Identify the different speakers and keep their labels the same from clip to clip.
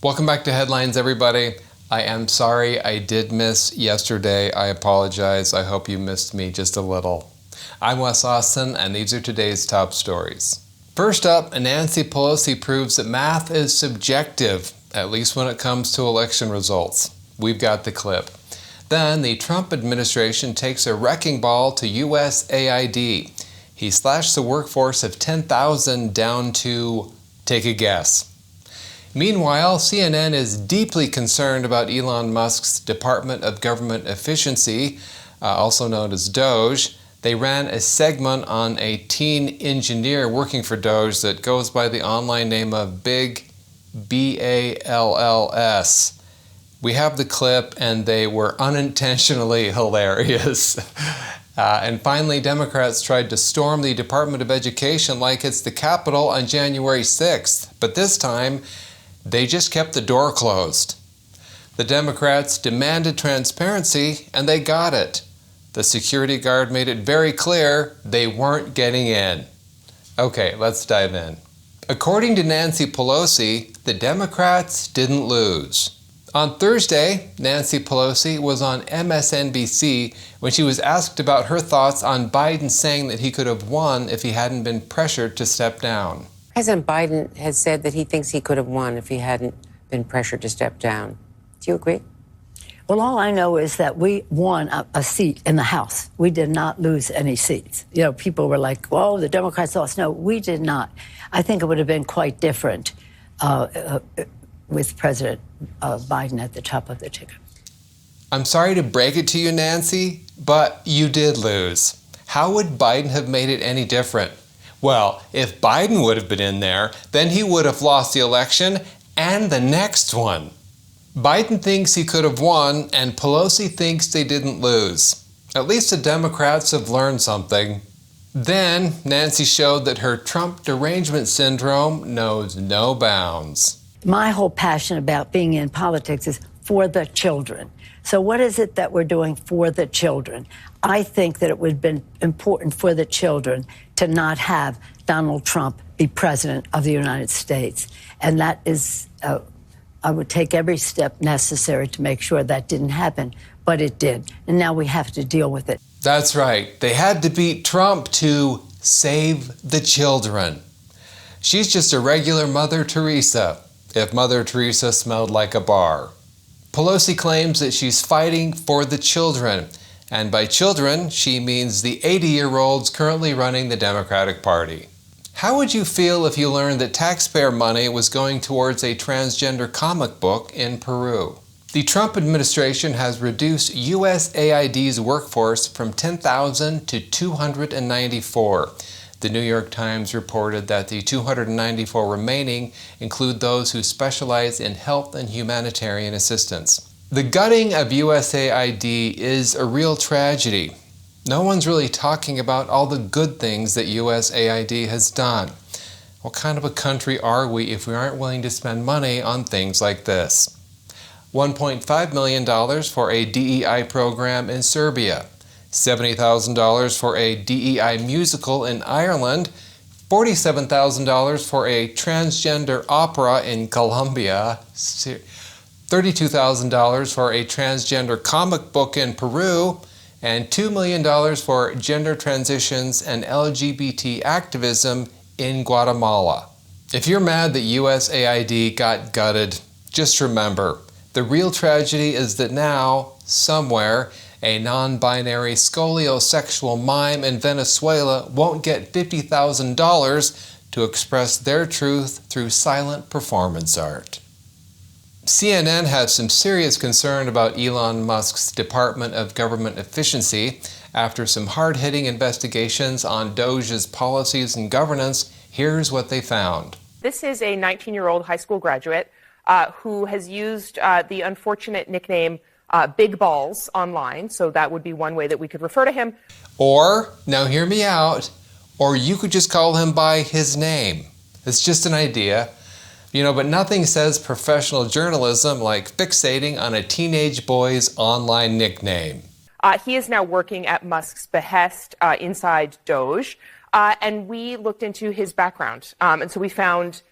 Speaker 1: Welcome back to Headlines, everybody. I am sorry I did miss yesterday. I apologize. I hope you missed me just a little. I'm Wes Austin, and these are today's top stories. First up, Nancy Pelosi proves that math is subjective, at least when it comes to election results. We've got the clip. Then the Trump administration takes a wrecking ball to USAID. He slashed the workforce of 10,000 down to, take a guess. Meanwhile, CNN is deeply concerned about Elon Musk's Department of Government Efficiency, also known as Doge. They ran a segment on a teen engineer working for Doge that goes by the online name of Big, B-A-L-L-S. We have the clip, and they were unintentionally hilarious. And finally, Democrats tried to storm the Department of Education like it's the Capitol on January 6th. But this time, they just kept the door closed. The Democrats demanded transparency, and they got it. The security guard made it very clear they weren't getting in. Okay, let's dive in. According to Nancy Pelosi, the Democrats didn't lose. On Thursday, Nancy Pelosi was on MSNBC when she was asked about her thoughts on Biden saying that he could have won if he hadn't been pressured to step down.
Speaker 2: President Biden has said that he thinks he could have won if he hadn't been pressured to step down. Do you agree?
Speaker 3: Well, all I know is that we won a seat in the House. We did not lose any seats. You know, people were like, "Whoa, the Democrats lost." No, we did not. I think it would have been quite different with President Biden at the top of the ticket.
Speaker 1: I'm sorry to break it to you, Nancy, but you did lose. How would Biden have made it any different? Well, if Biden would have been in there, then he would have lost the election and the next one. Biden thinks he could have won, and Pelosi thinks they didn't lose. At least the Democrats have learned something. Then, Nancy showed that her Trump derangement syndrome knows no bounds.
Speaker 3: My whole passion about being in politics is for the children. So what is it that we're doing for the children? I think that it would have been important for the children to not have Donald Trump be president of the United States. And that is, I would take every step necessary to make sure that didn't happen, but it did. And now we have to deal with it.
Speaker 1: That's right. They had to beat Trump to save the children. She's just a regular Mother Teresa, if Mother Teresa smelled like a bar. Pelosi claims that she's fighting for the children. And by children, she means the 80-year-olds currently running the Democratic Party. How would you feel if you learned that taxpayer money was going towards a transgender comic book in Peru? The Trump administration has reduced USAID's workforce from 10,000 to 294. The New York Times reported that the 294 remaining include those who specialize in health and humanitarian assistance. The gutting of USAID is a real tragedy. No one's really talking about all the good things that USAID has done. What kind of a country are we if we aren't willing to spend money on things like this? $1.5 million for a DEI program in Serbia, $70,000 for a DEI musical in Ireland, $47,000 for a transgender opera in Colombia, $32,000 for a transgender comic book in Peru, and $2 million for gender transitions and LGBT activism in Guatemala. If you're mad that USAID got gutted, just remember, the real tragedy is that now, somewhere, a non-binary scoliosexual mime in Venezuela won't get $50,000 to express their truth through silent performance art. CNN has some serious concern about Elon Musk's Department of Government Efficiency after some hard-hitting investigations on Doge's policies and governance. Here's what they found.
Speaker 4: This is a 19-year-old high school graduate who has used the unfortunate nickname Big Balls online, so that would be one way that we could refer to him.
Speaker 1: Or, now hear me out, or you could just call him by his name. It's just an idea. But nothing says professional journalism like fixating on a teenage boy's online nickname.
Speaker 4: He is now working at Musk's behest inside Doge, and we looked into his background. And so we found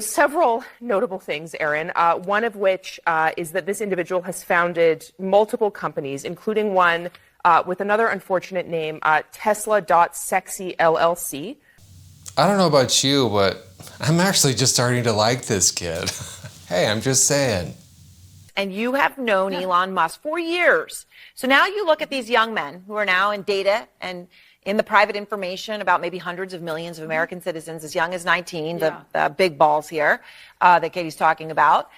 Speaker 4: Several notable things, Aaron, one of which is that this individual has founded multiple companies, including one with another unfortunate name, Tesla.Sexy LLC.
Speaker 1: I don't know about you, but I'm actually just starting to like this kid. Hey, I'm just saying.
Speaker 5: And you have known Elon Musk for years. So now you look at these young men who are now in data and in the private information about maybe hundreds of millions of American citizens as young as 19, the big balls here that Katie's talking about.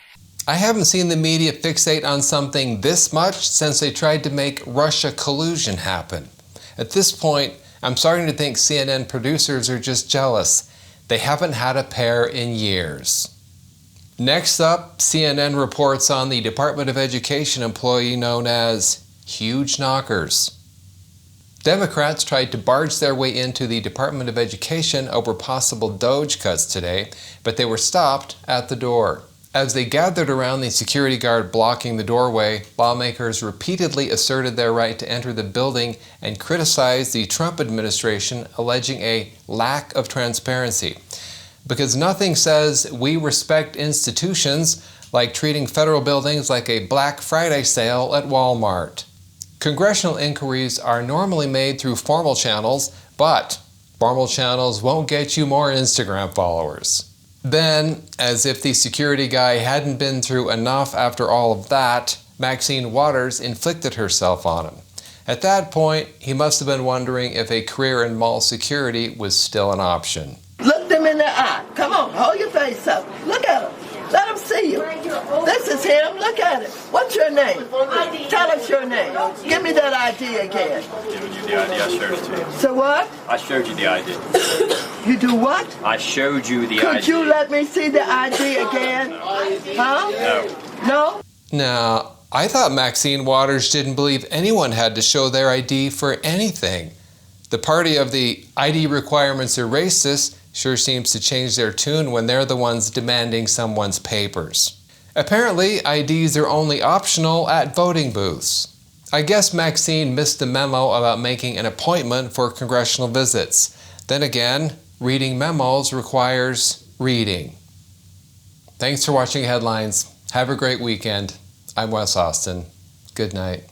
Speaker 1: I haven't seen the media fixate on something this much since they tried to make Russia collusion happen. At this point, I'm starting to think CNN producers are just jealous. They haven't had a pair in years. Next up, CNN reports on the Department of Education employee known as Huge Knockers. Democrats tried to barge their way into the Department of Education over possible Doge cuts today, but they were stopped at the door. As they gathered around the security guard blocking the doorway, lawmakers repeatedly asserted their right to enter the building and criticized the Trump administration, alleging a lack of transparency. Because nothing says we respect institutions like treating federal buildings like a Black Friday sale at Walmart. Congressional inquiries are normally made through formal channels, but formal channels won't get you more Instagram followers. Then, as if the security guy hadn't been through enough after all of that, Maxine Waters inflicted herself on him. At that point, he must have been wondering if a career in mall security was still an option.
Speaker 6: Look them in the eye. Come on, hold your face up. Look at him. Let him see you. This is him. Look at it. What's your name? Tell us your name. Give me that ID again.
Speaker 7: Giving you the ID, I showed it to you.
Speaker 6: So what?
Speaker 7: I showed you the ID.
Speaker 6: You do what?
Speaker 7: I showed you the ID.
Speaker 6: Could you let me see the ID again? Huh?
Speaker 7: No.
Speaker 6: No?
Speaker 1: Now, I thought Maxine Waters didn't believe anyone had to show their ID for anything. The party of the ID requirements are racist sure seems to change their tune when they're the ones demanding someone's papers. Apparently, IDs are only optional at voting booths. I guess Maxine missed the memo about making an appointment for congressional visits. Then again, reading memos requires reading. Thanks for watching Headlines. Have a great weekend. I'm Wes Austin. Good night.